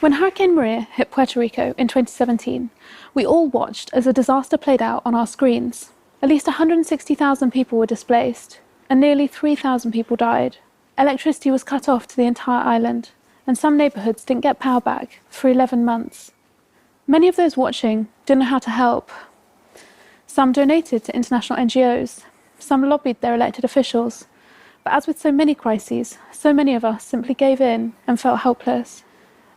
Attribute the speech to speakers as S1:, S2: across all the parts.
S1: When Hurricane Maria hit Puerto Rico in 2017, we all watched as the disaster played out on our screens. At least 160,000 people were displaced, and nearly 3,000 people died. Electricity was cut off to the entire island, and some neighbourhoods didn't get power back for 11 months. Many of those watching didn't know how to help. Some donated to international NGOs, some lobbied their elected officials. But as with so many crises, so many of us simply gave in and felt helpless.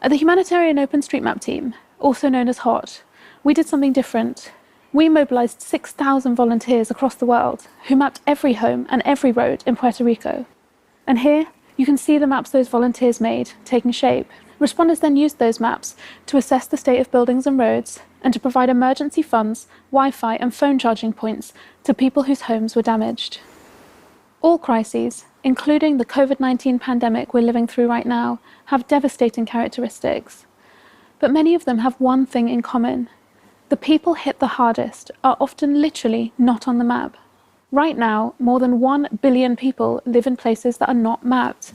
S1: At the Humanitarian OpenStreetMap team, also known as HOT, we did something different. We mobilised 6,000 volunteers across the world who mapped every home and every road in Puerto Rico. And here, you can see the maps those volunteers made taking shape. Responders then used those maps to assess the state of buildings and roads and to provide emergency funds, Wi-Fi and phone charging points to people whose homes were damaged. All crises, including the COVID-19 pandemic we're living through right now, have devastating characteristics. But many of them have one thing in common. The people hit the hardest are often literally not on the map. Right now, more than 1 billion people live in places that are not mapped.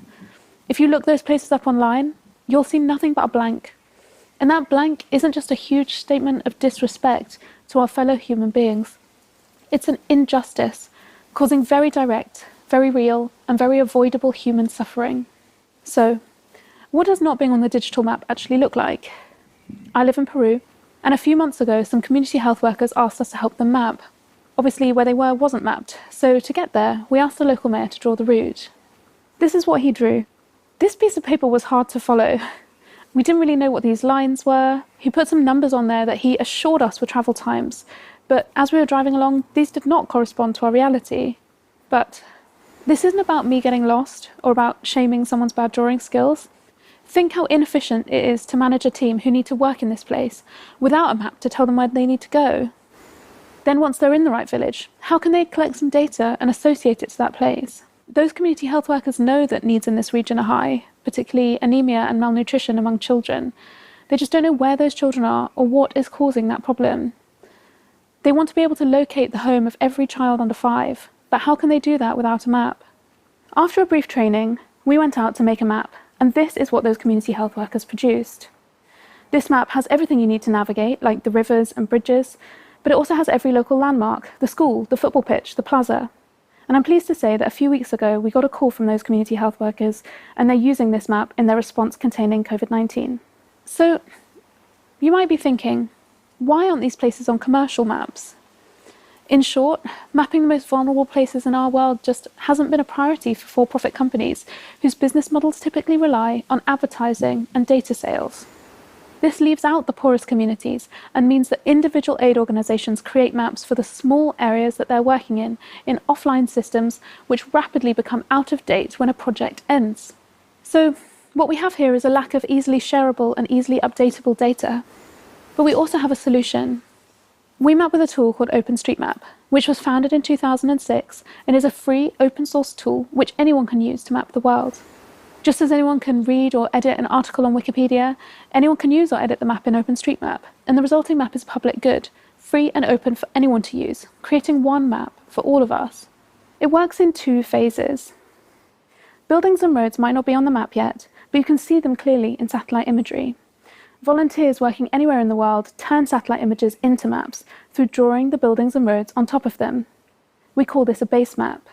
S1: If you look those places up online, you'll see nothing but a blank. And that blank isn't just a huge statement of disrespect to our fellow human beings. It's an injustice, causing very direct, very real, and very avoidable human suffering. So, what does not being on the digital map actually look like? I live in Peru, and a few months ago, some community health workers asked us to help them map. Obviously, where they were wasn't mapped, so to get there, we asked the local mayor to draw the route. This is what he drew. This piece of paper was hard to follow. We didn't really know what these lines were. He put some numbers on there that he assured us were travel times, but as we were driving along, these did not correspond to our reality. But this isn't about me getting lost or about shaming someone's bad drawing skills. Think how inefficient it is to manage a team who need to work in this place without a map to tell them where they need to go. Then once they're in the right village, how can they collect some data and associate it to that place? Those community health workers know that needs in this region are high, particularly anemia and malnutrition among children. They just don't know where those children are or what is causing that problem. They want to be able to locate the home of every child under 5, but how can they do that without a map? After a brief training, we went out to make a map, and this is what those community health workers produced. This map has everything you need to navigate, like the rivers and bridges, but it also has every local landmark, the school, the football pitch, the plaza. And I'm pleased to say that a few weeks ago, we got a call from those community health workers, and they're using this map in their response containing COVID-19. So, you might be thinking, why aren't these places on commercial maps? In short, mapping the most vulnerable places in our world just hasn't been a priority for for-profit companies whose business models typically rely on advertising and data sales. This leaves out the poorest communities and means that individual aid organisations create maps for the small areas that they're working in offline systems which rapidly become out of date when a project ends. So what we have here is a lack of easily shareable and easily updatable data. But we also have a solution. We map with a tool called OpenStreetMap, which was founded in 2006 and is a free open source tool which anyone can use to map the world. Just as anyone can read or edit an article on Wikipedia, anyone can use or edit the map in OpenStreetMap, and the resulting map is public good, free and open for anyone to use, creating one map for all of us. It works in 2 phases. Buildings and roads might not be on the map yet, but you can see them clearly in satellite imagery. Volunteers working anywhere in the world turn satellite images into maps through drawing the buildings and roads on top of them. We call this a base map.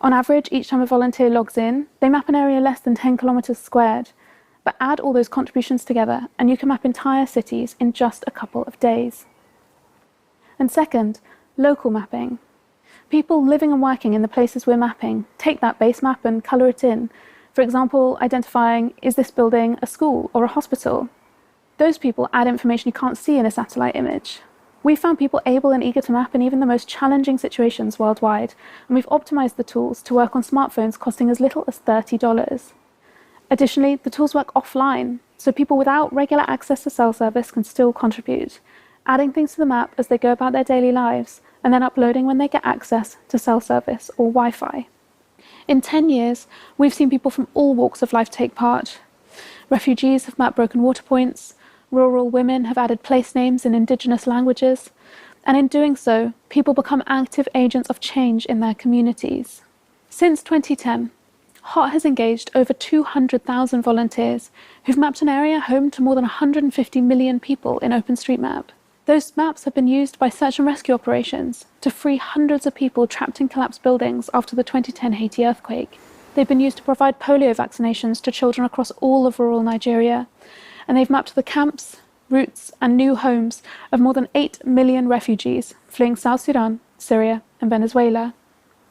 S1: On average, each time a volunteer logs in, they map an area less than 10 kilometres squared, but add all those contributions together and you can map entire cities in just a couple of days. And second, local mapping. People living and working in the places we're mapping take that base map and colour it in. For example, identifying, is this building a school or a hospital? Those people add information you can't see in a satellite image. We found people able and eager to map in even the most challenging situations worldwide, and we've optimised the tools to work on smartphones costing as little as $30. Additionally, the tools work offline, so people without regular access to cell service can still contribute, adding things to the map as they go about their daily lives, and then uploading when they get access to cell service or Wi-Fi. In 10 years, we've seen people from all walks of life take part. Refugees have mapped broken water points, rural women have added place names in indigenous languages, and in doing so, people become active agents of change in their communities. Since 2010, HOT has engaged over 200,000 volunteers who've mapped an area home to more than 150 million people in OpenStreetMap. Those maps have been used by search and rescue operations to free hundreds of people trapped in collapsed buildings after the 2010 Haiti earthquake. They've been used to provide polio vaccinations to children across all of rural Nigeria. And they've mapped the camps, routes, and new homes of more than 8 million refugees fleeing South Sudan, Syria, and Venezuela.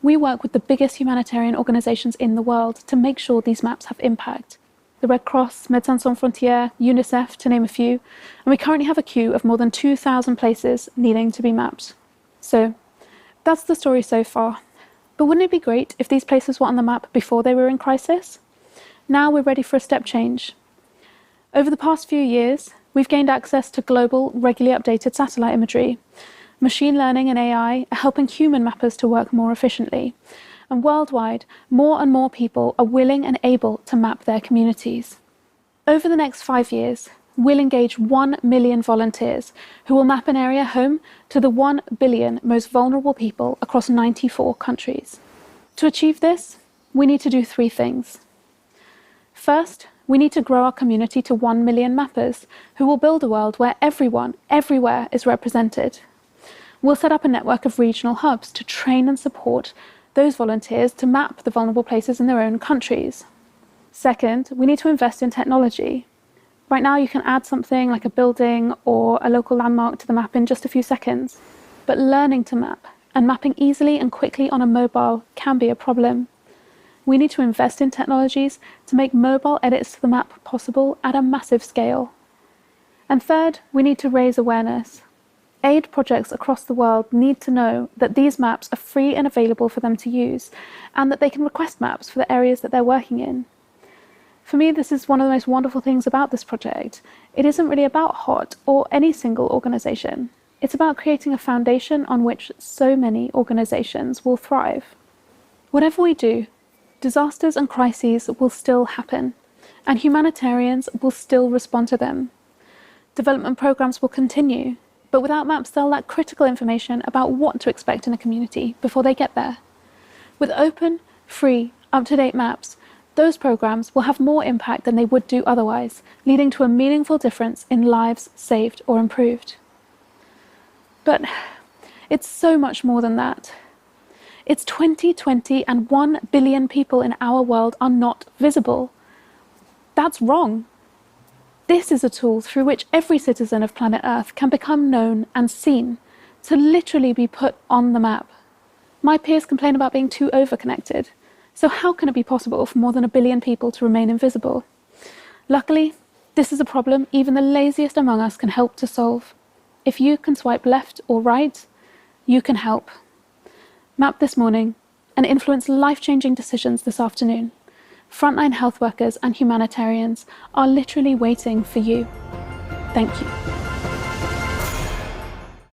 S1: We work with the biggest humanitarian organisations in the world to make sure these maps have impact. The Red Cross, Médecins Sans Frontières, UNICEF, to name a few, and we currently have a queue of more than 2,000 places needing to be mapped. So, that's the story so far. But wouldn't it be great if these places were on the map before they were in crisis? Now we're ready for a step change. Over the past few years, we've gained access to global, regularly updated satellite imagery. Machine learning and AI are helping human mappers to work more efficiently. And worldwide, more and more people are willing and able to map their communities. Over the next 5 years, we'll engage 1 million volunteers who will map an area home to the 1 billion most vulnerable people across 94 countries. To achieve this, we need to do 3 things. First, we need to grow our community to 1 million mappers who will build a world where everyone, everywhere is represented. We'll set up a network of regional hubs to train and support those volunteers to map the vulnerable places in their own countries. Second, we need to invest in technology. Right now, you can add something like a building or a local landmark to the map in just a few seconds. But learning to map and mapping easily and quickly on a mobile can be a problem. We need to invest in technologies to make mobile edits to the map possible at a massive scale. And third, we need to raise awareness. Aid projects across the world need to know that these maps are free and available for them to use, and that they can request maps for the areas that they're working in. For me, this is one of the most wonderful things about this project. It isn't really about HOT or any single organisation. It's about creating a foundation on which so many organisations will thrive. Whatever we do, disasters and crises will still happen, and humanitarians will still respond to them. Development programmes will continue, but without maps they'll lack critical information about what to expect in a community before they get there. With open, free, up-to-date maps, those programmes will have more impact than they would do otherwise, leading to a meaningful difference in lives saved or improved. But it's so much more than that. It's 2020 and 1 billion people in our world are not visible. That's wrong. This is a tool through which every citizen of planet Earth can become known and seen, to literally be put on the map. My peers complain about being too overconnected. So how can it be possible for more than 1 billion people to remain invisible? Luckily, this is a problem even the laziest among us can help to solve. If you can swipe left or right, you can help. Map this morning and influence life-changing decisions this afternoon. Frontline health workers and humanitarians are literally waiting for you. Thank you.